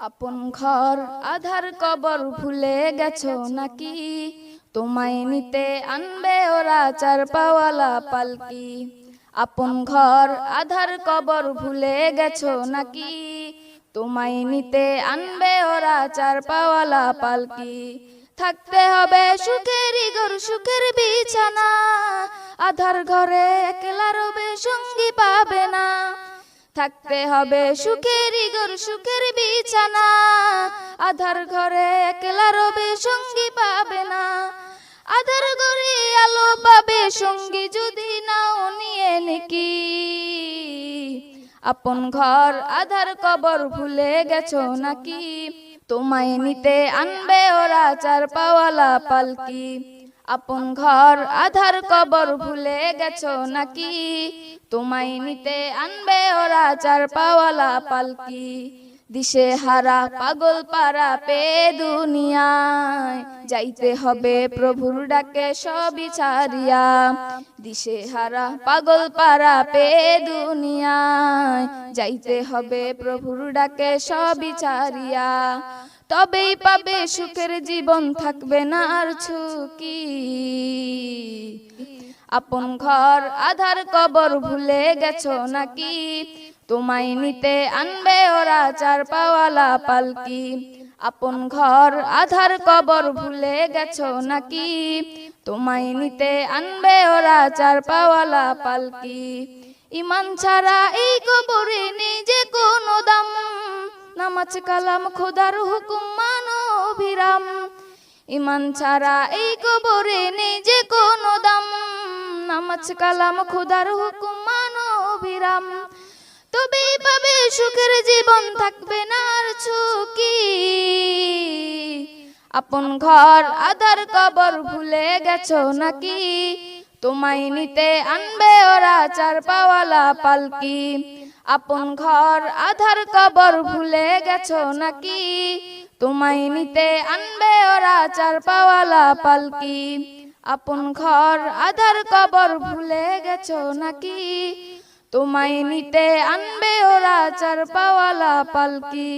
আপন ঘর আধার কবর ভুলে গেছো নাকি? তোমায় নিতে আনবে ওরা চার পাওয়ালা পালকি। আপন ঘর আধার কবর ভুলে গেছো নাকি? তোমায় নিতে আনবে ওরা চার পাওয়ালা পালকি। থাকতে হবে সুখেরই ঘর সুখের বিছানা, আধার ঘরে একলা রবে সঙ্গী পাবে না। থাকতে হবে সুখেরই ঘর সুখের বিছানা, আধার ঘরে একলা রবে সঙ্গী পাবে না। আধার ঘরে আলো পাবে সঙ্গী যদি নাও নিয়ে নাকি। আপন ঘর আধার কবর ভুলে গেছো নাকি? তোমায় নিতে আনবে ওরা চার পাওয়ালা পালকি। আপন ঘর আধার কবর ভুলে গেছো নাকি? তোমায় নিতে আনবে ওরা চার পাওয়ালা পালকি। দিশে হারা পাগল পারা পে দুনিয়ায়, যাইতে হবে প্রভুর ডাকে সবই ছাড়িয়া। দিশে হারা পাগল পারা পে দুনিয়ায়, যাইতে হবে প্রভুর ডাকে সবই ছাড়িয়া। তবেই পাবে সুখের জীবন, থাকবে না আর ঝুঁকি। আপন ঘর আধার কবর ভুলে গেছো নাকি? তোমায় নিতে আনবে ওরা চার পাওয়ালা পালকি। আপন ঘর আধার কবর ভুলে গেছো নাকি? তোমায় নিতে আনবে ওরা চার পাওয়ালা পালকি। ইমান ছাড়া এই কবরে নেই যে কোনো দাম, নামাজ কালাম খোদার হুকুম মানো অবিরাম। ইমান ছাড়া এই কবরে নেই যে কোনো দাম, নামাজ কালাম খোদার হুকুম মানো অবিরাম। তবেই পাবে সুখের জীবন, থাকবে না আর ঝুঁকি। আপন ঘর আধার কবর ভুলে গেছো নাকি? তোমায় নিতে আনবে ওরা চার পাওয়ালা পালকি। আপন ঘর আধার কবর ভুলে গেছো নাকি? তোমায় নিতে আনবে ওরা চার পাওয়ালা পালকি। আপন ঘর আধার কবর ভুলে গেছো নাকি? তোমায় নিতে আনবে ওরা চার পাওয়ালা পালকি।